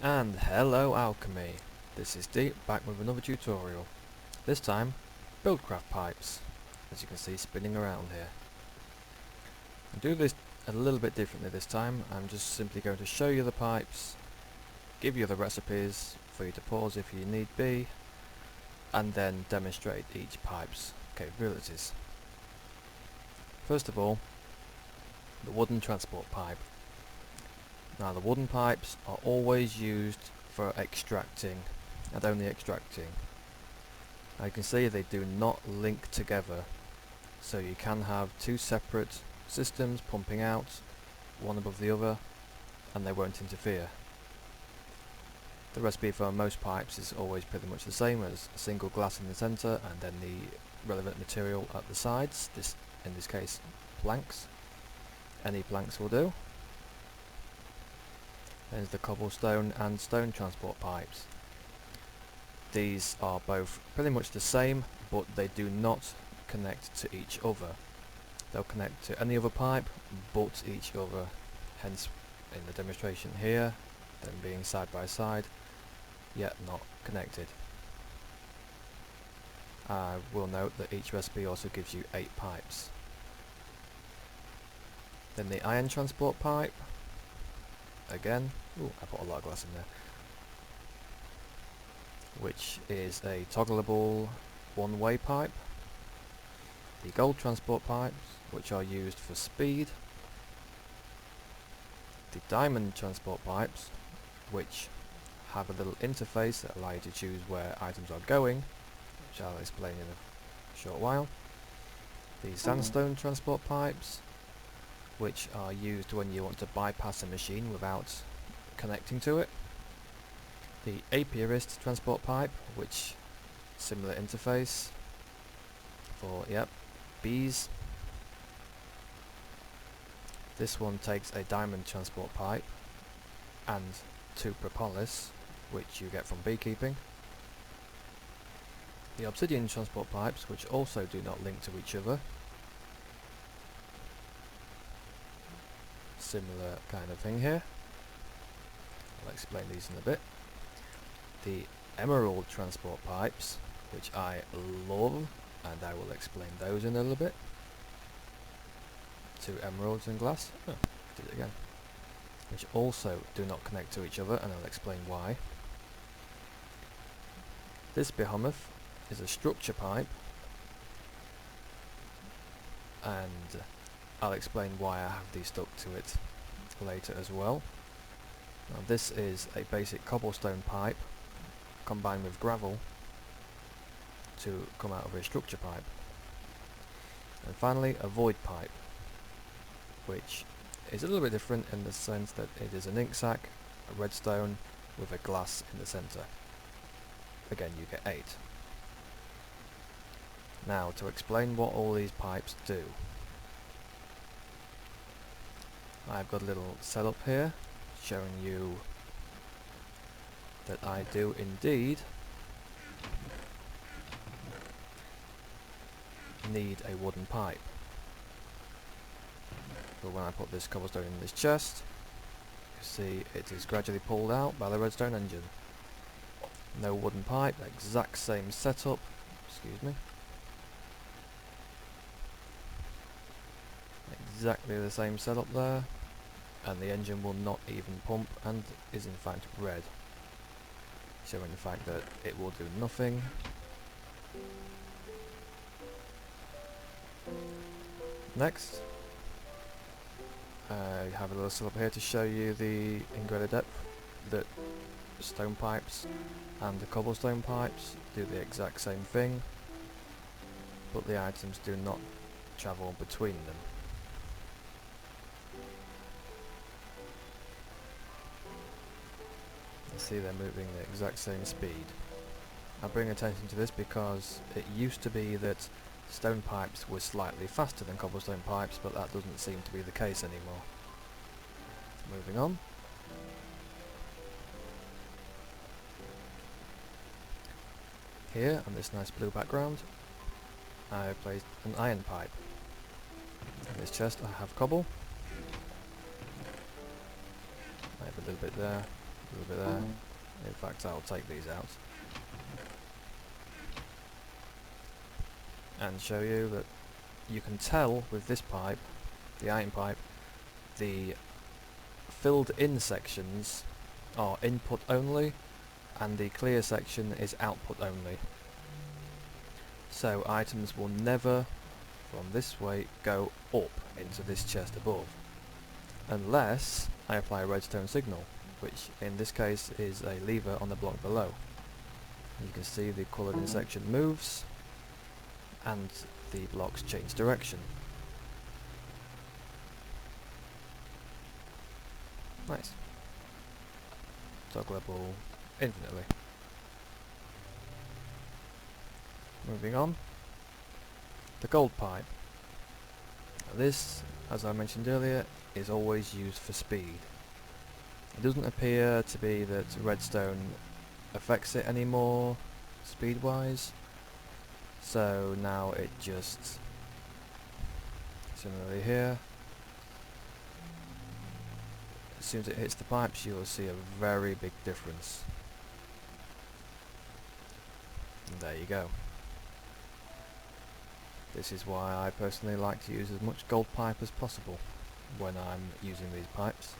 And hello Alchemy, this is Deep back with another tutorial. This time, Buildcraft pipes, as you can see spinning around here. I'll do this a little bit differently this time. I'm just simply going to show you the pipes, give you the recipes for you to pause if you need be, and then demonstrate each pipe's capabilities. First of all, the wooden transport pipe. Now the wooden pipes are always used for extracting and only extracting. Now you can see they do not link together, so you can have two separate systems pumping out, one above the other, and they won't interfere. The recipe for most pipes is always pretty much the same, as a single glass in the centre and then the relevant material at the sides, in this case planks. Any planks will do. There's the cobblestone and stone transport pipes. These are both pretty much the same, but they do not connect to each other. They'll connect to any other pipe but each other, hence in the demonstration here, them being side by side, yet not connected. I will note that each recipe also gives you 8 pipes. Then the iron transport pipe. Again, I put a lot of glass in there, which is a toggleable one-way pipe. The gold transport pipes, which are used for speed. The diamond transport pipes, which have a little interface that allow you to choose where items are going, which I'll explain in a short while. The sandstone transport pipes, which are used when you want to bypass a machine without connecting to it. The apiarist transport pipe, which similar interface for bees. This one takes a diamond transport pipe and 2 propolis, which you get from beekeeping. The obsidian transport pipes, which also do not link to each other. Similar kind of thing here. I'll explain these in a bit. The emerald transport pipes, which I love, and I will explain those in a little bit. 2 emeralds and glass. Oh, did it again. Which also do not connect to each other, and I'll explain why. This behemoth is a structure pipe, and I'll explain why I have these stuck to it later as well. Now this is a basic cobblestone pipe combined with gravel to come out of a structure pipe. And finally a void pipe, which is a little bit different in the sense that it is an ink sac, a redstone with a glass in the centre. Again, you get 8. Now to explain what all these pipes do. I've got a little setup here showing you that I do indeed need a wooden pipe. But when I put this cobblestone in this chest, you see it is gradually pulled out by the redstone engine. No wooden pipe, exact same setup, excuse me. Exactly the same setup there, and the engine will not even pump and is in fact red, showing the fact that it will do nothing. Next, I have a little setup here to show you the in greater depth that stone pipes and the cobblestone pipes do the exact same thing, but the items do not travel between them. See, they're moving the exact same speed. I bring attention to this because it used to be that stone pipes were slightly faster than cobblestone pipes, but that doesn't seem to be the case anymore. Moving on. Here, on this nice blue background, I placed an iron pipe. In this chest I have cobble. I have a little bit there, A little bit there. In fact, I'll take these out and show you that you can tell with this pipe, the iron pipe, the filled in sections are input only and the clear section is output only. So items will never from this way go up into this chest above unless I apply a redstone signal, which in this case is a lever on the block below. You can see the coloured in section moves and the blocks change direction. Nice. Toggleable infinitely. Moving on. The gold pipe. Now this, as I mentioned earlier, is always used for speed. It doesn't appear to be that redstone affects it anymore, speed-wise. So now it just, similarly here, as soon as it hits the pipes you will see a very big difference. And there you go. This is why I personally like to use as much gold pipe as possible when I'm using these pipes.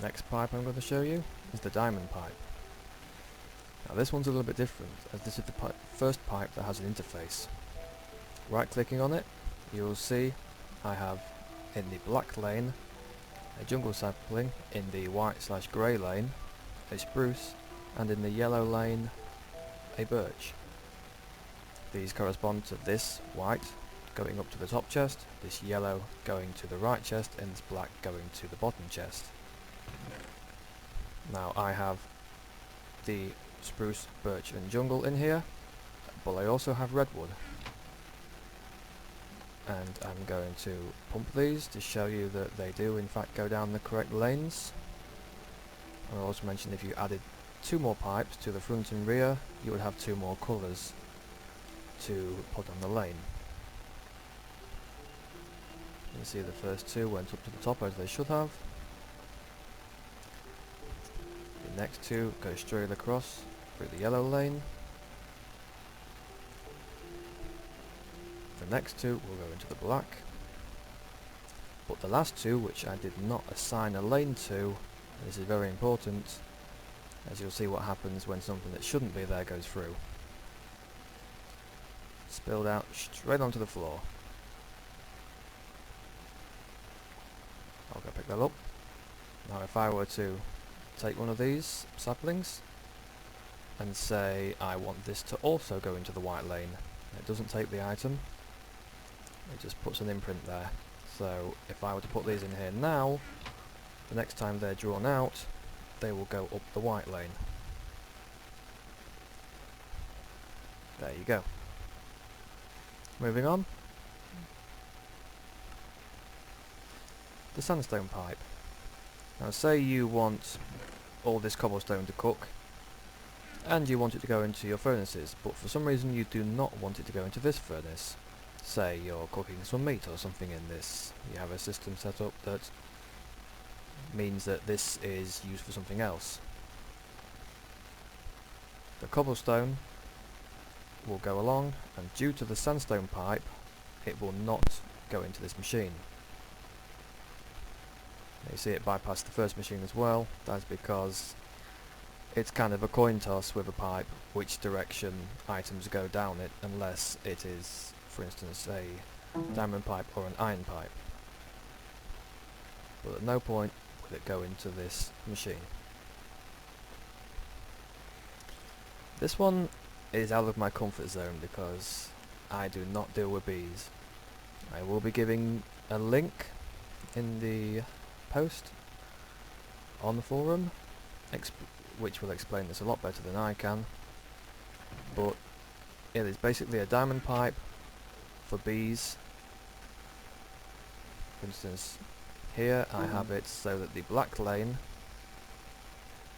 Next pipe I'm going to show you is the diamond pipe. Now this one's a little bit different, as this is the first pipe that has an interface. Right clicking on it, you'll see I have in the black lane a jungle sapling, in the white/grey lane a spruce, and in the yellow lane a birch. These correspond to this white going up to the top chest, this yellow going to the right chest, and this black going to the bottom chest. Now I have the spruce, birch and jungle in here, but I also have redwood. And I'm going to pump these to show you that they do in fact go down the correct lanes. I'll also mention if you added 2 more pipes to the front and rear, you would have 2 more colours to put on the lane. You can see the first 2 went up to the top as they should have. The next 2 go straight across through the yellow lane. The next 2 will go into the black. But the last 2, which I did not assign a lane to, this is very important, as you'll see what happens when something that shouldn't be there goes through. Spilled out straight onto the floor. I'll go pick that up. Now if I were to take one of these saplings and say I want this to also go into the white lane, it doesn't take the item, it just puts an imprint there. So if I were to put these in here now, the next time they're drawn out they will go up the white lane. There you go. Moving on. The sandstone pipe. Now say you want all this cobblestone to cook and you want it to go into your furnaces, but for some reason you do not want it to go into this furnace. Say you're cooking some meat or something in this. You have a system set up that means that this is used for something else. The cobblestone will go along, and due to the sandstone pipe it will not go into this machine. You see it bypass the first machine as well. That's because it's kind of a coin toss with a pipe which direction items go down it, unless it is, for instance, a diamond pipe or an iron pipe. But at no point will it go into this machine. This one is out of my comfort zone because I do not deal with bees. I will be giving a link in the post on the forum which will explain this a lot better than I can, but it is basically a diamond pipe for bees. For instance, here I have it so that the black lane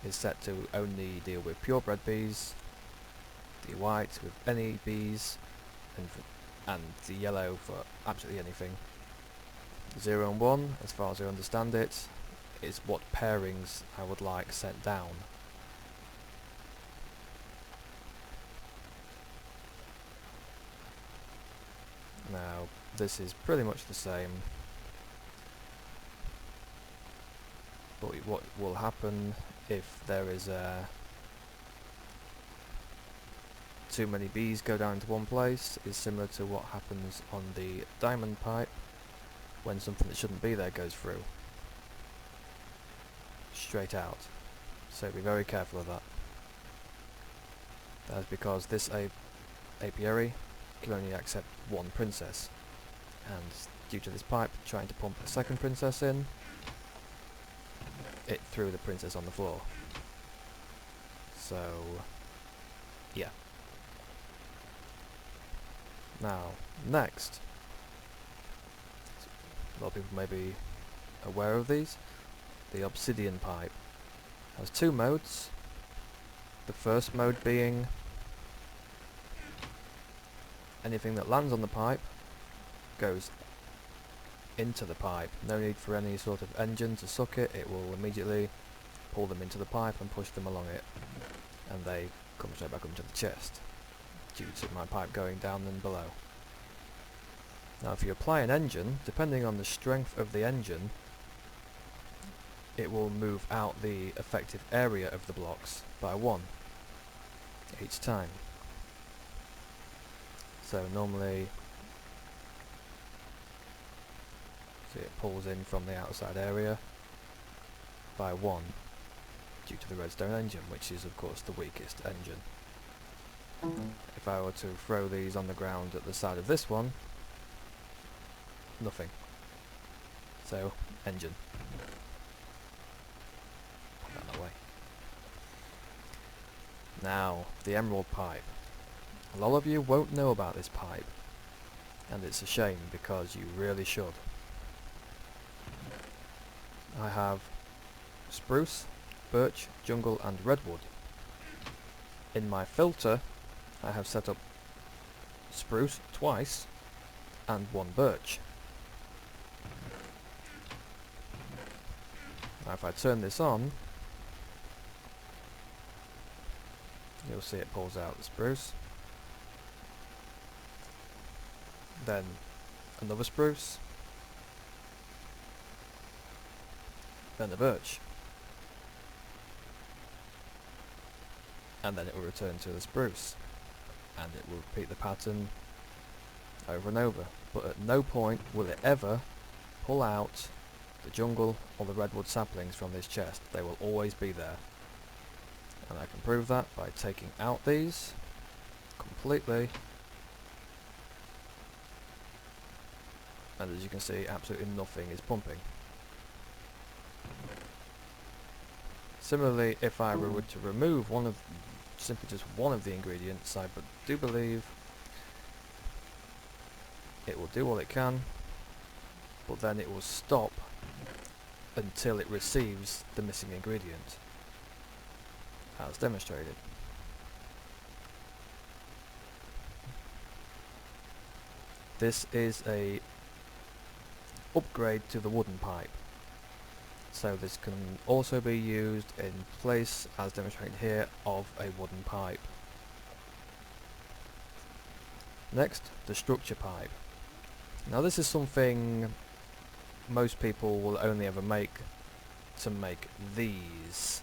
is set to only deal with purebred bees, the white with any bees, and the yellow for absolutely anything. 0 and 1, as far as I understand it, is what pairings I would like sent down. Now, this is pretty much the same, but what will happen if there is too many bees go down into one place is similar to what happens on the diamond pipe when something that shouldn't be there goes through. Straight out. So be very careful of that. That's because this apiary can only accept one princess, and due to this pipe trying to pump a second princess in, it threw the princess on the floor. So yeah. Now, next, a lot of people may be aware of these. The obsidian pipe has two modes. The first mode being anything that lands on the pipe goes into the pipe. No need for any sort of engine to suck it. It will immediately pull them into the pipe and push them along it, and they come straight back into the chest, due to my pipe going down and below. Now if you apply an engine, depending on the strength of the engine, it will move out the effective area of the blocks by 1 each time. So normally, see, it pulls in from the outside area by 1 due to the redstone engine, which is of course the weakest engine. If I were to throw these on the ground at the side of this one, nothing. So, engine. Put that away. Now, the emerald pipe. A lot of you won't know about this pipe, and it's a shame because you really should. I have spruce, birch, jungle and redwood. In my filter, I have set up spruce twice and 1 birch. Now if I turn this on, you'll see it pulls out the spruce, then another spruce, then the birch, and then it will return to the spruce, and it will repeat the pattern over and over, but at no point will it ever pull out the jungle or the redwood saplings from this chest. They will always be there, and I can prove that by taking out these completely, and as you can see, absolutely nothing is pumping. Similarly, if I were to remove simply just one of the ingredients, I do believe it will do all it can, but then it will stop until it receives the missing ingredient, as demonstrated. This is a upgrade to the wooden pipe, so this can also be used in place, as demonstrated here, of a wooden pipe. Next, the structure pipe. Now this is something most people will only ever make to make these,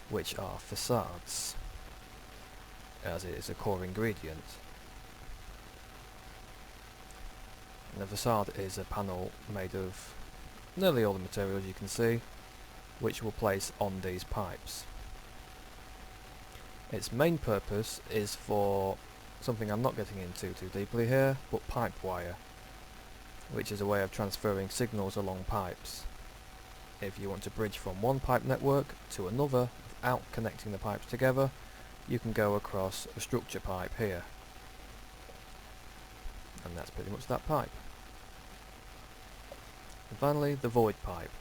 which are facades, as it is a core ingredient. And the facade is a panel made of nearly all the materials you can see, which we'll place on these pipes. Its main purpose is for something I'm not getting into too deeply here, but pipe wire, which is a way of transferring signals along pipes. If you want to bridge from one pipe network to another without connecting the pipes together, you can go across a structure pipe here. And that's pretty much that pipe. And finally, the void pipe.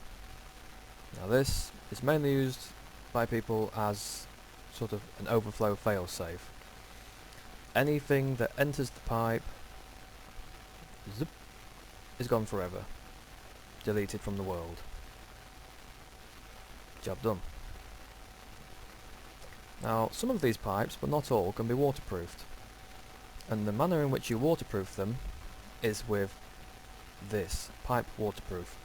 Now this is mainly used by people as sort of an overflow failsafe. Anything that enters the pipe, zip, is gone forever. deleted from the world. Job done. Now, some of these pipes, but not all, can be waterproofed. And the manner in which you waterproof them is with this, pipe waterproof.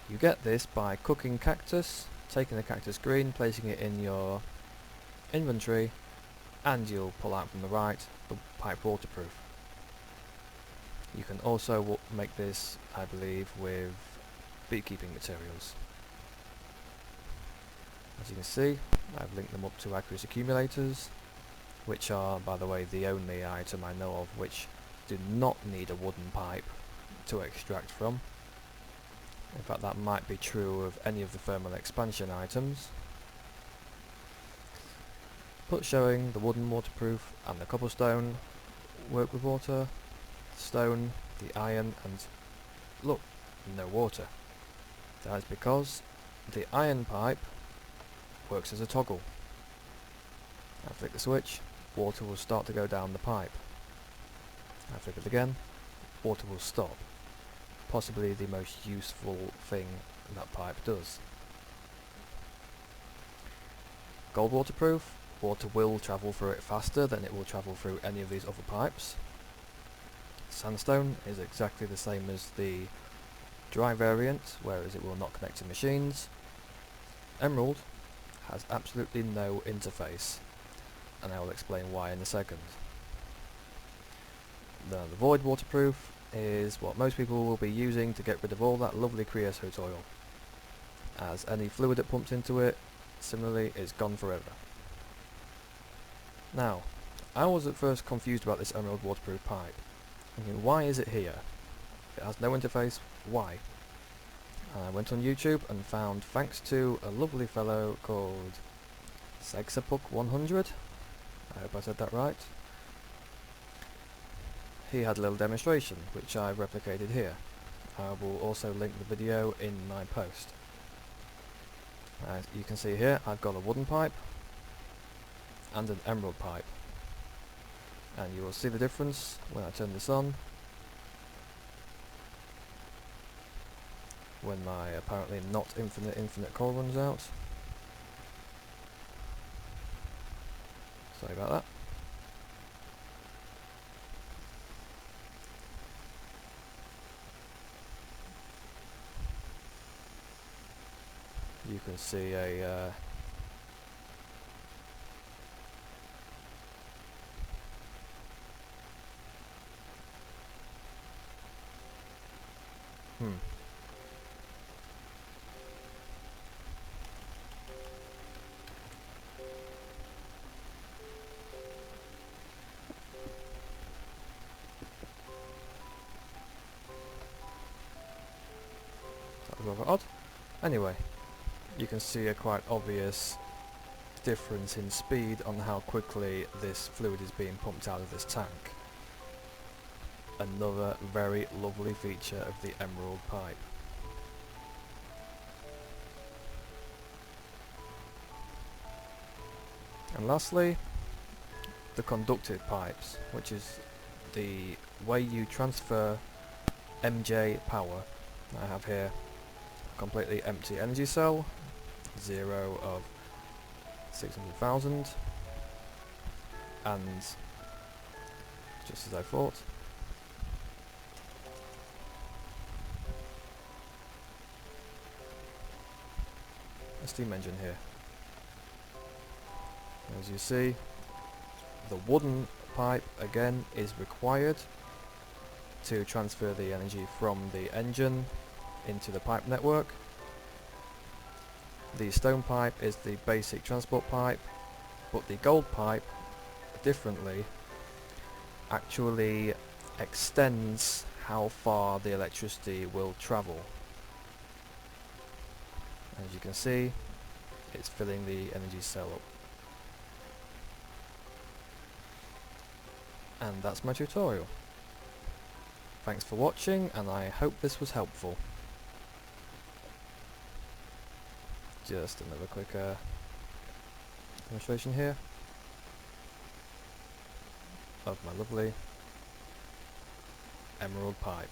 You get this by cooking cactus, taking the cactus green, placing it in your inventory, and you'll pull out from the right the pipe waterproof. You can also make this, I believe, with beekeeping materials. As you can see, I've linked them up to aqueous accumulators, which are, by the way, the only item I know of which do not need a wooden pipe to extract from. In fact, that might be true of any of the thermal expansion items. But showing the wooden waterproof and the cobblestone work with water, stone, the iron, and look, no water. That is because the iron pipe works as a toggle. I flick the switch, water will start to go down the pipe. I flick it again, water will stop. Possibly the most useful thing that pipe does. Gold waterproof, water will travel through it faster than it will travel through any of these other pipes. Sandstone is exactly the same as the dry variant, whereas it will not connect to machines. Emerald has absolutely no interface, and I will explain why in a second. The void waterproof is what most people will be using to get rid of all that lovely creosote oil, as any fluid that pumps into it similarly is gone forever. Now, I was at first confused about this emerald waterproof pipe. Thinking, why is it here? It has no interface, why? I went on YouTube and found, thanks to a lovely fellow called Segsapuk100, I hope I said that right. He had a little demonstration, which I've replicated here. I will also link the video in my post. As you can see here, I've got a wooden pipe and an emerald pipe. And you will see the difference when I turn this on. When my apparently not infinite coal runs out. Sorry about that. You can see a that was rather odd. Anyway, you can see a quite obvious difference in speed on how quickly this fluid is being pumped out of this tank. Another very lovely feature of the emerald pipe. And lastly, the conductive pipes, which is the way you transfer MJ power. I have here a completely empty energy cell, 0 of 600,000, and just as I thought, a steam engine here. As you see, the wooden pipe again is required to transfer the energy from the engine into the pipe network. The stone pipe is the basic transport pipe, but the gold pipe, differently, actually extends how far the electricity will travel. As you can see, it's filling the energy cell up. And that's my tutorial. Thanks for watching, and I hope this was helpful. Just another quick demonstration here of my lovely emerald pipe.